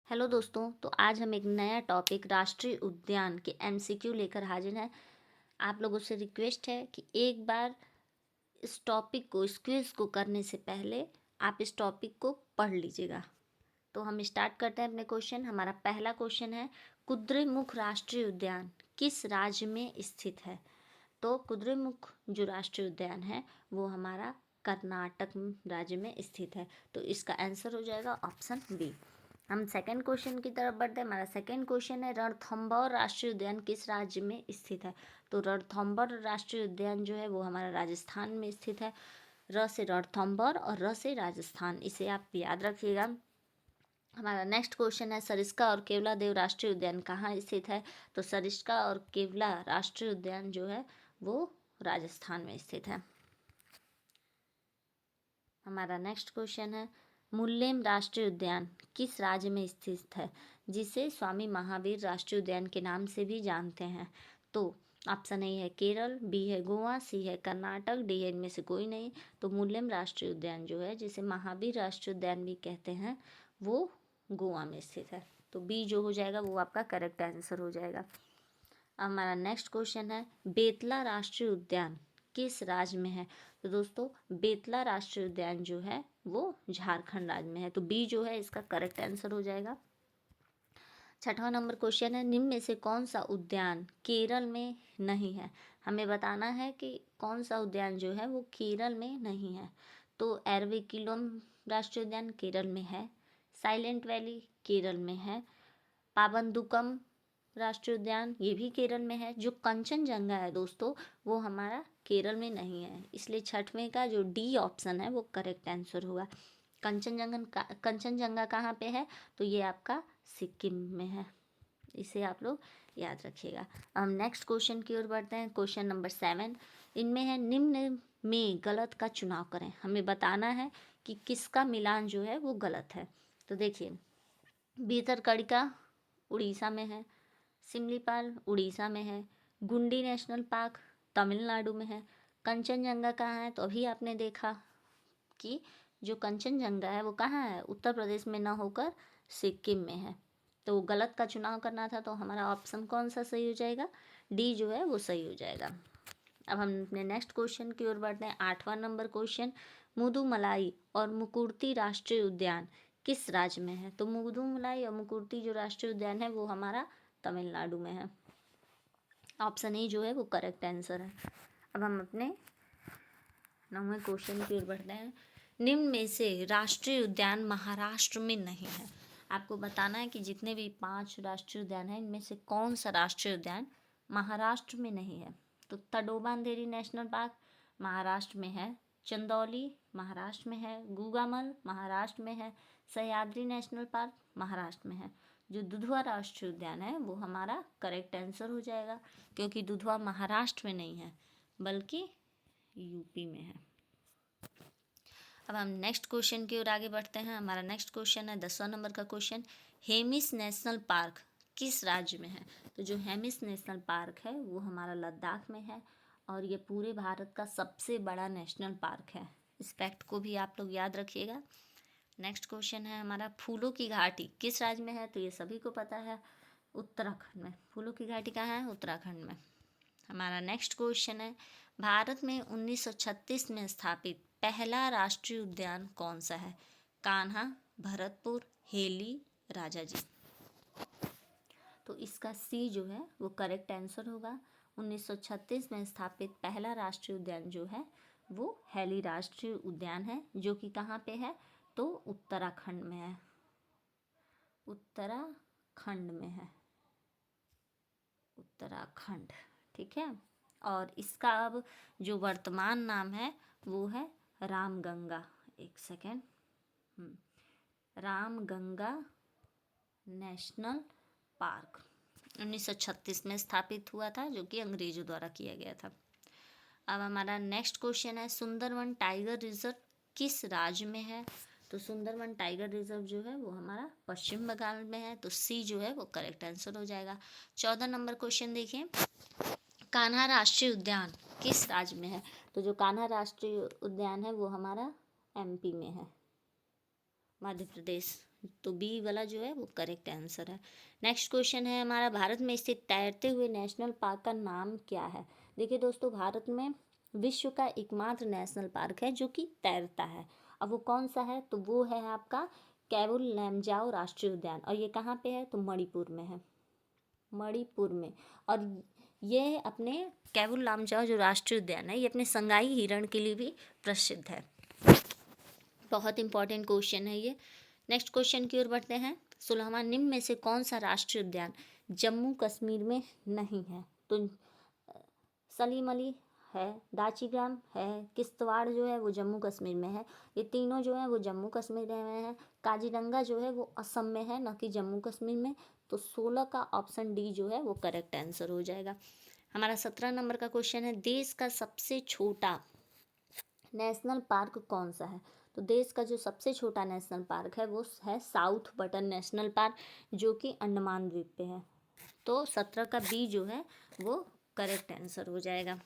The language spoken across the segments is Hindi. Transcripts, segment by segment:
हेलो दोस्तों, तो आज हम एक नया टॉपिक राष्ट्रीय उद्यान के एमसीक्यू लेकर हाजिर हैं। आप लोगों से रिक्वेस्ट है कि एक बार इस टॉपिक को, इस क्विज को करने से पहले आप इस टॉपिक को पढ़ लीजिएगा। तो हम स्टार्ट करते हैं अपने क्वेश्चन। हमारा पहला क्वेश्चन है, कुद्रेमुख राष्ट्रीय उद्यान किस राज्य में स्थित है? तो कुद्रेमुख जो राष्ट्रीय उद्यान है वो हमारा कर्नाटक राज्य में स्थित है। तो इसका आंसर हो जाएगा ऑप्शन बी। हम सेकंड क्वेश्चन की तरफ बढ़ते हैं। हमारा सेकंड क्वेश्चन है, रणथंभौर राष्ट्रीय उद्यान किस राज्य में स्थित है? तो रणथंभौर राष्ट्रीय उद्यान जो है वो हमारा राजस्थान में स्थित है। र से रणथंभौर और र से राजस्थान, इसे आप याद रखिएगा। हमारा नेक्स्ट क्वेश्चन है, सरिस्का और केवला देव राष्ट्रीय उद्यान कहाँ स्थित है? तो सरिस्का और केवला राष्ट्रीय उद्यान जो है वो राजस्थान में स्थित है। हमारा नेक्स्ट क्वेश्चन है, मुल्लेम राष्ट्रीय उद्यान किस राज्य में स्थित है, जिसे स्वामी महावीर राष्ट्रीय उद्यान के नाम से भी जानते हैं? तो ऑप्शन ए है केरल, बी है गोवा, सी है कर्नाटक, डी है इनमें से कोई नहीं। तो मुल्लेम राष्ट्रीय उद्यान जो है, जिसे महावीर राष्ट्रीय उद्यान भी कहते हैं, वो गोवा में स्थित है। तो बी जो हो जाएगा वो आपका करेक्ट आंसर हो जाएगा। हमारा नेक्स्ट क्वेश्चन है, बेतला राष्ट्रीय उद्यान किस राज्य में है? तो दोस्तों, बेतला राष्ट्रीय उद्यान जो है वो झारखंड राज्य में है। तो बी जो है इसका करेक्ट आंसर हो जाएगा। छठवां नंबर क्वेश्चन है, निम्न में से कौन सा उद्यान केरल में नहीं है? हमें बताना है कि कौन सा उद्यान जो है वो केरल में नहीं है। तो एरविकुलम राष्ट्रीय उद्यान केरल में है, साइलेंट वैली केरल में है, पाबंदुकम राष्ट्रीय उद्यान ये भी केरल में है। जो कंचनजंगा है दोस्तों, वो हमारा केरल में नहीं है। इसलिए छठवें का जो डी ऑप्शन है वो करेक्ट आंसर होगा। कंचनजंगा कहाँ पे है? तो ये आपका सिक्किम में है। इसे आप लोग याद रखिएगा। हम नेक्स्ट क्वेश्चन की ओर बढ़ते हैं। क्वेश्चन नंबर 7 इनमें है, निम्न में गलत का चुनाव करें। हमें बताना है कि किसका मिलान जो है वो गलत है। तो देखिए, भीतरकनिका उड़ीसा में है, सिमलीपाल उड़ीसा में है, गुंडी नेशनल पार्क तमिलनाडु में है, कंचनजंगा कहाँ है? तो अभी आपने देखा कि जो कंचनजंगा है वो कहाँ है? उत्तर प्रदेश में ना होकर सिक्किम में है। तो गलत का चुनाव करना था, तो हमारा ऑप्शन कौन सा सही हो जाएगा? डी जो है वो सही हो जाएगा। अब हम अपने नेक्स्ट क्वेश्चन की ओर बढ़ते हैं। 8वां नंबर क्वेश्चन, मुदुमलाई और मुकुर्ती राष्ट्रीय उद्यान किस राज्य में है? तो मुदुमलाई और मुकुर्ती जो राष्ट्रीय उद्यान है वो हमारा तमिलनाडु में है। ऑप्शन ए जो है वो करेक्ट आंसर है। अब हम अपने 9वें क्वेश्चन की ओर बढ़ते हैं। निम्न में से राष्ट्रीय उद्यान महाराष्ट्र में नहीं है। आपको बताना है कि जितने भी 5 राष्ट्रीय उद्यान हैं इनमें से कौन सा राष्ट्रीय उद्यान महाराष्ट्र में नहीं है। तो तडोबा अंधेरी नेशनल पार्क महाराष्ट्र में है, चंदौली महाराष्ट्र में है, गुगामल महाराष्ट्र में है, सह्याद्री नेशनल पार्क महाराष्ट्र में है। जो दुधवा राष्ट्रीय उद्यान है वो हमारा करेक्ट आंसर हो जाएगा, क्योंकि दुधवा महाराष्ट्र में नहीं है बल्कि यूपी में है। अब हम नेक्स्ट क्वेश्चन की ओर आगे बढ़ते हैं। हमारा नेक्स्ट क्वेश्चन है 10वां नंबर का क्वेश्चन, हेमिस नेशनल पार्क किस राज्य में है? तो जो हेमिस नेशनल पार्क है वो हमारा लद्दाख में है, और ये पूरे भारत का सबसे बड़ा नेशनल पार्क है। इस फैक्ट को भी आप लोग याद रखिएगा। नेक्स्ट क्वेश्चन है हमारा, फूलों की घाटी किस राज्य में है? तो ये सभी को पता है, उत्तराखंड में। फूलों की घाटी कहाँ है? उत्तराखंड में। हमारा नेक्स्ट क्वेश्चन है, भारत में 1936 में स्थापित पहला राष्ट्रीय उद्यान कौन सा है? कान्हा, भरतपुर, हेली, राजाजी। तो इसका सी जो है वो करेक्ट आंसर होगा। 1936 में स्थापित पहला राष्ट्रीय उद्यान जो है वो हेली राष्ट्रीय उद्यान है, जो कि कहाँ पे है? तो उत्तराखंड में है। उत्तराखंड में है, उत्तराखंड। ठीक है। और इसका अब जो वर्तमान नाम है वो है रामगंगा। एक सेकेंड, रामगंगा नेशनल पार्क 1936 में स्थापित हुआ था, जो कि अंग्रेजों द्वारा किया गया था। अब हमारा नेक्स्ट क्वेश्चन है, सुंदरवन टाइगर रिजर्व किस राज्य में है? तो सुंदरवन टाइगर रिजर्व जो है वो हमारा पश्चिम बंगाल में है। तो सी जो है वो करेक्ट आंसर हो जाएगा। 14 नंबर क्वेश्चन देखिए, कान्हा राष्ट्रीय उद्यान किस राज्य में है? तो जो कान्हा राष्ट्रीय उद्यान है वो हमारा एमपी में है, मध्य प्रदेश तो बी वाला जो है वो करेक्ट आंसर है। नेक्स्ट क्वेश्चन है हमारा, भारत में स्थित तैरते हुए नेशनल पार्क का नाम क्या है। देखिए दोस्तों, भारत में विश्व का एकमात्र नेशनल पार्क है जो कि तैरता है। अब वो कौन सा है, तो वो है आपका केवुल लामजाओ राष्ट्रीय उद्यान, और ये कहाँ पे है, तो मणिपुर में है, मणिपुर में। और ये अपने केवुल लामजाओ जो राष्ट्रीय उद्यान है, ये अपने संगाई हिरण के लिए भी प्रसिद्ध है। बहुत इंपॉर्टेंट क्वेश्चन है ये। नेक्स्ट क्वेश्चन की ओर बढ़ते हैं। 16वां, निम्न में से कौन सा राष्ट्रीय उद्यान जम्मू कश्मीर में नहीं है। तो सलीम अली है, दाचीग्राम है, किश्तवाड़ जो है वो जम्मू कश्मीर में है। ये तीनों जो है वो जम्मू कश्मीर में है। काजीरंगा जो है वो असम में है, न कि जम्मू कश्मीर में। तो 16 का ऑप्शन डी जो है वो करेक्ट आंसर हो जाएगा। हमारा 17 नंबर का क्वेश्चन है, देश का सबसे छोटा नेशनल पार्क कौन सा है। तो देश का जो सबसे छोटा नेशनल पार्क है वो है साउथ बटन नेशनल पार्क, जो कि अंडमान द्वीप पे है। तो 17 का बी जो है वो करेक्ट आंसर हो जाएगा।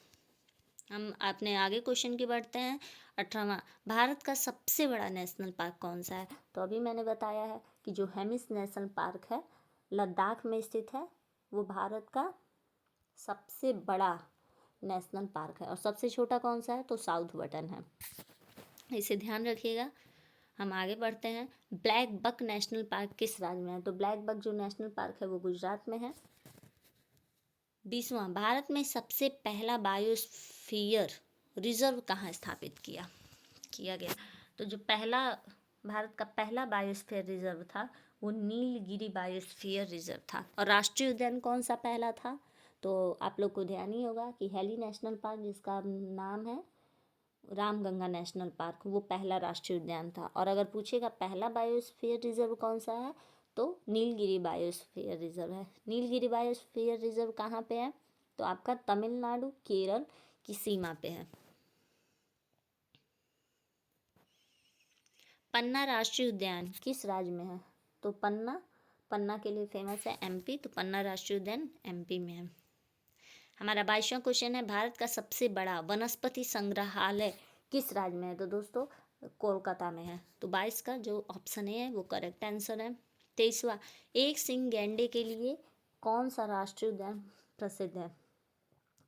हम अपने आगे क्वेश्चन की बढ़ते हैं। 18वां, भारत का सबसे बड़ा नेशनल पार्क कौन सा है। तो अभी मैंने बताया है कि जो हेमिस नेशनल पार्क है लद्दाख में स्थित है, वो भारत का सबसे बड़ा नेशनल पार्क है। और सबसे छोटा कौन सा है, तो साउथ बटन है, इसे ध्यान रखिएगा। हम आगे बढ़ते हैं। ब्लैक बक नेशनल पार्क किस राज्य में है। तो ब्लैक बक जो नेशनल पार्क है वो गुजरात में है। 20वां, भारत में सबसे पहला बायोस्फीयर रिजर्व कहाँ स्थापित किया गया। तो जो पहला भारत का पहला बायोस्फीयर रिजर्व था वो नीलगिरी बायोस्फीयर रिजर्व था। और राष्ट्रीय उद्यान कौन सा पहला था, तो आप लोग को ध्यान ही होगा कि हेली नेशनल पार्क, जिसका नाम है रामगंगा नेशनल पार्क, वो पहला राष्ट्रीय उद्यान था। और अगर पूछेगा पहला बायोस्फीयर रिजर्व कौन सा है, तो नीलगिरी बायोस्फीयर रिजर्व है। नीलगिरी बायोस्फीयर रिजर्व कहाँ पे है, तो आपका तमिलनाडु केरल की सीमा पे है। पन्ना राष्ट्रीय उद्यान किस राज्य में है। तो पन्ना के लिए फेमस है एमपी, तो पन्ना राष्ट्रीय उद्यान एमपी में है। हमारा 22वां क्वेश्चन है, भारत का सबसे बड़ा वनस्पति संग्रहालय किस राज्य में है। तो दोस्तों कोलकाता में है। तो 22 का जो ऑप्शन है वो करेक्ट आंसर है। 23वां, एक सिंह गैंडे के लिए कौन सा राष्ट्रीय उद्यान प्रसिद्ध है।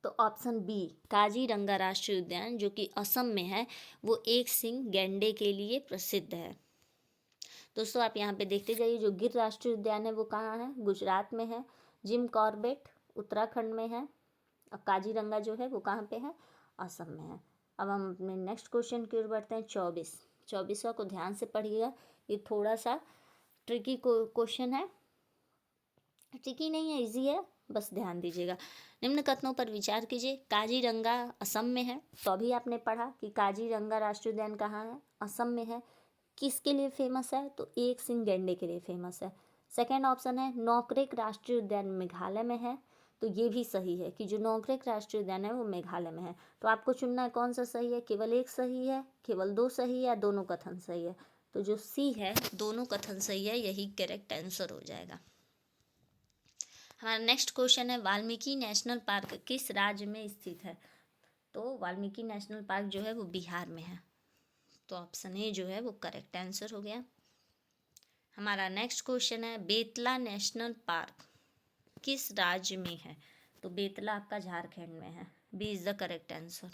तो ऑप्शन बी काजीरंगा राष्ट्रीय उद्यान, जो कि असम में है, वो एक सिंह गैंडे के लिए प्रसिद्ध है। दोस्तों आप यहाँ पे देखते जाइए, जो गिर राष्ट्रीय उद्यान है वो कहाँ है, गुजरात में है। जिम कॉर्बेट उत्तराखंड में है। और काजीरंगा जो है वो कहाँ पे है, असम में है। अब हम अपने नेक्स्ट क्वेश्चन की ओर बढ़ते हैं। 24वां को ध्यान से पढ़िएगा, ये थोड़ा सा ट्रिकी क्वेश्चन है। ट्रिकी नहीं है, इजी है, बस ध्यान दीजिएगा। निम्न कथनों पर विचार कीजिए। काजीरंगा असम में है, तो अभी आपने पढ़ा कि काजीरंगा राष्ट्रीय उद्यान कहाँ है, असम में है। किसके लिए फेमस है, तो एक सिंह गैंडे के लिए फेमस है। सेकेंड ऑप्शन है नोकरेक राष्ट्रीय उद्यान मेघालय में है। तो ये भी सही है कि जो नोकरेक राष्ट्रीय उद्यान है वो मेघालय में है। तो आपको चुनना है कौन सा सही है, केवल एक सही है, केवल दो सही है, दोनों कथन सही है। तो जो सी है दोनों कथन सही है, यही करेक्ट आंसर हो जाएगा। हमारा नेक्स्ट क्वेश्चन है, वाल्मीकि नेशनल पार्क किस राज्य में स्थित है। तो वाल्मीकि नेशनल पार्क जो है वो बिहार में है। तो ऑप्शन ए जो है वो करेक्ट आंसर हो गया। हमारा नेक्स्ट क्वेश्चन है, बेतला नेशनल पार्क किस राज्य में है। तो बेतला आपका झारखंड में है, B is the correct answer.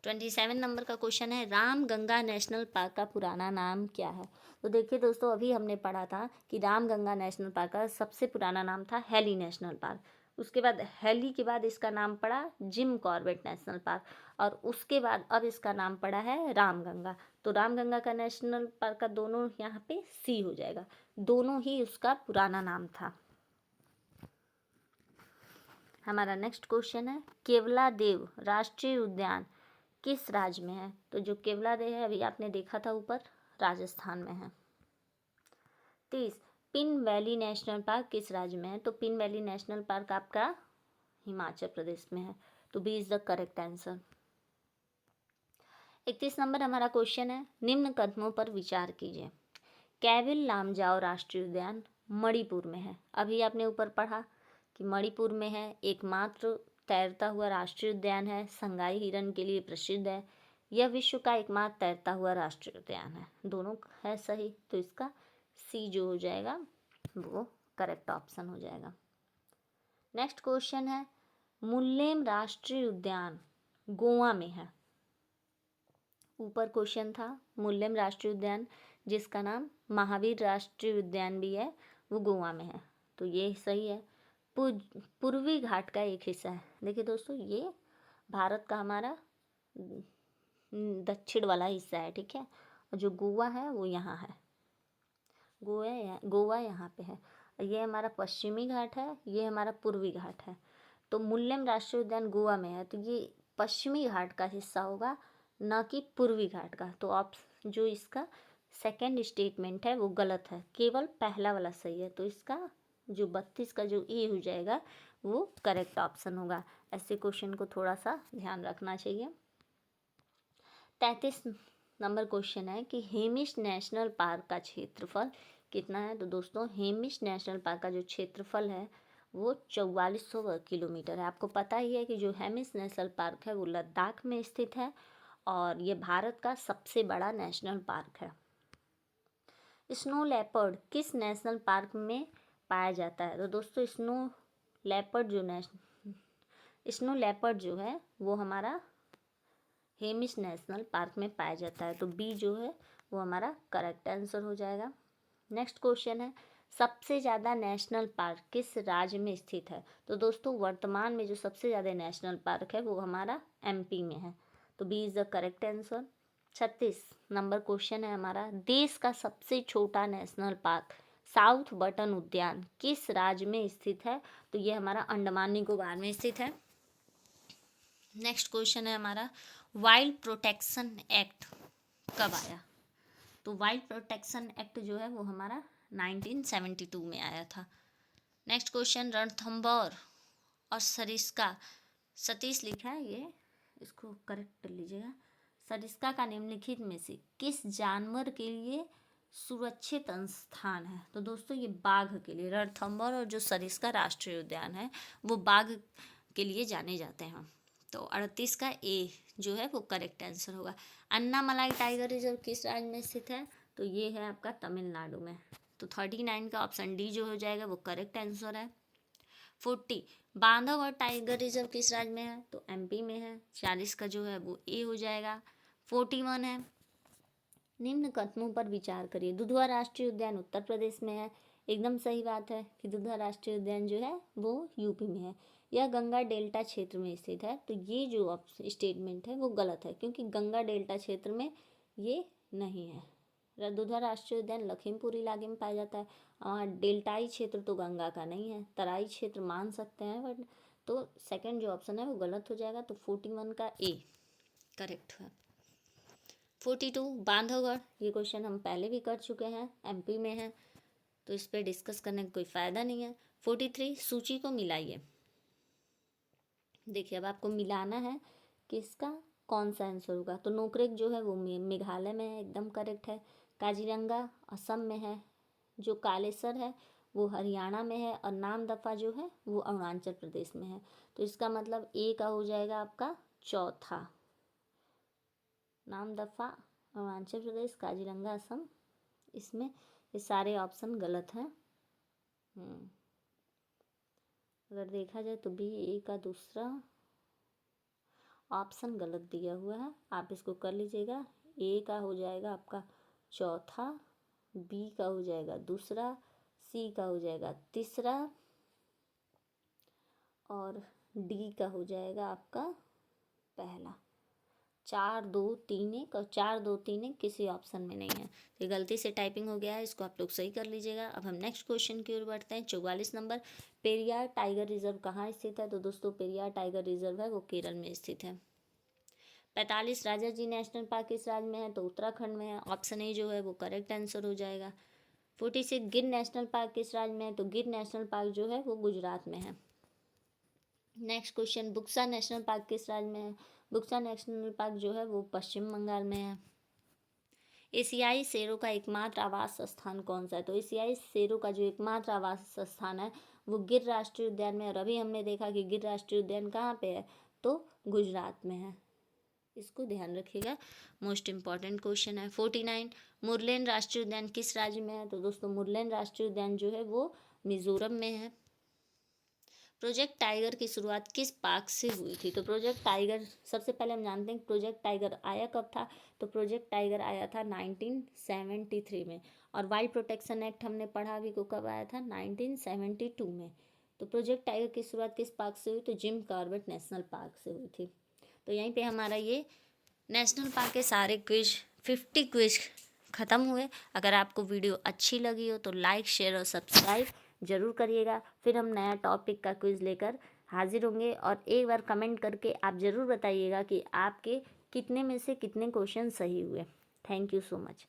27 नंबर का क्वेश्चन है, रामगंगा नेशनल पार्क का पुराना नाम क्या है। तो देखिए दोस्तों, अभी हमने पढ़ा था कि रामगंगा नेशनल पार्क का सबसे पुराना नाम था हेली नेशनल पार्क। उसके बाद हेली के बाद इसका नाम पड़ा जिम कॉर्बेट नेशनल पार्क, और उसके बाद अब इसका नाम पड़ा है रामगंगा। तो रामगंगा का नेशनल पार्क का दोनों यहाँ पे सी हो जाएगा, दोनों ही उसका पुराना नाम था। हमारा नेक्स्ट क्वेश्चन है, केवलादेव राष्ट्रीय उद्यान किस राज्य में है। तो जो केवलादेव है अभी आपने देखा था ऊपर, राजस्थान में है। 30, पिन वैली नेशनल पार्क किस राज्य में है। तो पिन वैली नेशनल पार्क आपका हिमाचल प्रदेश में है। तो B is the correct answer. 31 नंबर हमारा क्वेश्चन है, निम्न कथनों पर विचार कीजिए। कैविल लामजाओ राष्ट्रीय उद्यान मणिपुर में है। अभी आपने ऊपर पढ़ा कि मणिपुर में है, एकमात्र तैरता हुआ राष्ट्रीय उद्यान है, संगाई हिरण के लिए प्रसिद्ध है। यह विश्व का एकमात्र तैरता हुआ राष्ट्रीय उद्यान है। दोनों है सही, तो इसका सी जो हो जाएगा वो करेक्ट ऑप्शन हो जाएगा। नेक्स्ट क्वेश्चन है, मुल्लेम राष्ट्रीय उद्यान गोवा में है। ऊपर क्वेश्चन था मुल्लेम राष्ट्रीय उद्यान, जिसका नाम महावीर राष्ट्रीय उद्यान भी है, वो गोवा में है, तो ये सही है। पूर्वी घाट का एक हिस्सा है। देखिए दोस्तों, ये भारत का हमारा दक्षिण वाला हिस्सा है, ठीक है, और जो गोवा है वो यहाँ है, गोवा यहाँ पे है। ये हमारा पश्चिमी घाट है, ये हमारा पूर्वी घाट है। तो मुल्लेम राष्ट्रीय उद्यान गोवा में है, तो ये पश्चिमी घाट का हिस्सा होगा, ना कि पूर्वी घाट का। तो आप जो इसका सेकंड स्टेटमेंट है वो गलत है, केवल पहला वाला सही है। तो इसका जो 32 का जो ए हो जाएगा वो करेक्ट ऑप्शन होगा। ऐसे क्वेश्चन को थोड़ा सा ध्यान रखना चाहिए। 33 नंबर क्वेश्चन है कि हेमिश नेशनल पार्क का क्षेत्रफल कितना है। तो दोस्तों, हेमिश नेशनल पार्क का जो क्षेत्रफल है वो 4400 वर्ग किलोमीटर है। आपको पता ही है कि जो हेमिश नेशनल पार्क है वो लद्दाख में स्थित है और ये भारत का सबसे बड़ा नेशनल पार्क है। स्नो लेपर्ड किस नेशनल पार्क में पाया जाता है। तो दोस्तों, स्नो लेपर्ड जो है वो हमारा हेमिश नेशनल पार्क में पाया जाता है, तो बी जो है वो हमारा करेक्ट आंसर हो जाएगा। नेक्स्ट क्वेश्चन है, सबसे ज़्यादा नेशनल पार्क किस राज्य में स्थित है। तो दोस्तों, वर्तमान में जो सबसे ज़्यादा नेशनल पार्क है वो हमारा एमपी में है, तो B is the correct answer. 36 नंबर क्वेश्चन है हमारा, देश का सबसे छोटा नेशनल पार्क साउथ बटन उद्यान किस राज्य में स्थित है। तो ये हमारा अंडमान निकोबार में स्थित है। नेक्स्ट क्वेश्चन है हमारा, वाइल्ड प्रोटेक्शन एक्ट कब आया। तो वाइल्ड प्रोटेक्शन एक्ट जो है वो हमारा 1972 में आया था। नेक्स्ट क्वेश्चन, रणथंभौर और सरिस्का, सतीश लिखा है ये, इसको करेक्ट कर लीजिएगा। सरिस्का का निम्नलिखित में से किस जानवर के लिए सुरक्षित स्थान है। तो दोस्तों, ये बाघ के लिए, रणथंभौर और जो सरिस्का राष्ट्रीय उद्यान है वो बाघ के लिए जाने जाते हैं। तो 38 का ए जो है वो करेक्ट आंसर होगा। अन्नामलाई टाइगर रिजर्व किस राज्य में स्थित है। तो ये है आपका तमिलनाडु में, तो 39 का ऑप्शन डी जो हो जाएगा वो करेक्ट आंसर है। 40 बांधवगढ़ टाइगर रिजर्व किस राज्य में है। तो एमपी में है, 40 का जो है वो ए हो जाएगा। 41 है, निम्न कथनों पर विचार करिए। दुधवा राष्ट्रीय उद्यान उत्तर प्रदेश में है, एकदम सही बात है कि दुधवा राष्ट्रीय उद्यान जो है वो यूपी में है। यह गंगा डेल्टा क्षेत्र में स्थित है, तो ये जो स्टेटमेंट है वो गलत है, क्योंकि गंगा डेल्टा क्षेत्र में ये नहीं है। दुधवा राष्ट्रीय उद्यान लखीमपुर इलाके में पाया जाता है, और डेल्टाई क्षेत्र तो गंगा का नहीं है, तराई क्षेत्र मान सकते हैं, बट तो सेकंड जो ऑप्शन है वो गलत हो जाएगा। तो 41 का ए करेक्ट है। 42 बांधवगढ़, ये क्वेश्चन हम पहले भी कर चुके हैं, एमपी में है, तो इस पर डिस्कस करने का कोई फ़ायदा नहीं है। 43 सूची को मिलाइए। देखिए, अब आपको मिलाना है कि इसका कौन सा आंसर होगा। तो नोकरेक जो है वो मेघालय में है, एकदम करेक्ट है। काजीरंगा असम में है, जो कालेसर है वो हरियाणा में है, और नामदफा जो है वो अरुणाचल प्रदेश में है। तो इसका मतलब ए का हो जाएगा आपका चौथा, नामदफा अरुणाचल प्रदेश, काजीरंगा असम, इसमें ये सारे ऑप्शन गलत हैं। अगर देखा जाए तो बी ए का दूसरा ऑप्शन गलत दिया हुआ है, आप इसको कर लीजिएगा। ए का हो जाएगा आपका चौथा, बी का हो जाएगा दूसरा, सी का हो जाएगा तीसरा, और डी का हो जाएगा आपका पहला। 4 2 3 1 और 4 2 3 1 किसी ऑप्शन में नहीं है, तो गलती से टाइपिंग हो गया है, इसको आप लोग सही कर लीजिएगा। अब हम नेक्स्ट क्वेश्चन की ओर बढ़ते हैं। 44 नंबर, पेरियार टाइगर रिजर्व कहाँ स्थित है। तो दोस्तों, पेरियार टाइगर रिजर्व है वो केरल में स्थित है। 45 राजा जी नेशनल पार्क किस राज्य में है। तो उत्तराखंड में है, ऑप्शन ए जो है वो करेक्ट आंसर हो जाएगा। 46 गिर नेशनल पार्क किस राज्य में है। तो गिर नेशनल पार्क जो है वो गुजरात में है। Next question, Buxa national park किस राज्य में है। बुक्सा नेशनल पार्क जो है वो पश्चिम बंगाल में है। एशियाई शेरों का एकमात्र आवास स्थान कौन सा है। तो एशियाई शेरों का जो एकमात्र आवास स्थान है वो गिर राष्ट्रीय उद्यान में है, और अभी हमने देखा कि गिर राष्ट्रीय उद्यान कहाँ पे है, तो गुजरात में है। इसको ध्यान रखिएगा, मोस्ट इम्पॉर्टेंट क्वेश्चन है। 49, मुरलेन राष्ट्रीय उद्यान किस राज्य में है? तो दोस्तों मुरलेन राष्ट्रीय उद्यान जो है वो मिजोरम में है। प्रोजेक्ट टाइगर की शुरुआत किस पार्क से हुई थी? तो प्रोजेक्ट टाइगर, सबसे पहले हम जानते हैं प्रोजेक्ट टाइगर आया कब था। तो प्रोजेक्ट टाइगर आया था 1973 में। और वाइल्ड प्रोटेक्शन एक्ट हमने पढ़ा अभी को कब आया था? 1972 में। तो प्रोजेक्ट टाइगर की शुरुआत किस पार्क से हुई? तो जिम कॉर्बेट नेशनल पार्क से हुई थी। तो यहीं पे हमारा ये नेशनल पार्क के सारे क्विज 50 क्विज ख़त्म हुए। अगर आपको वीडियो अच्छी लगी हो तो लाइक शेयर और सब्सक्राइब ज़रूर करिएगा। फिर हम नया टॉपिक का क्विज लेकर हाजिर होंगे। और एक बार कमेंट करके आप ज़रूर बताइएगा कि आपके कितने में से कितने क्वेश्चन सही हुए। Thank you so much.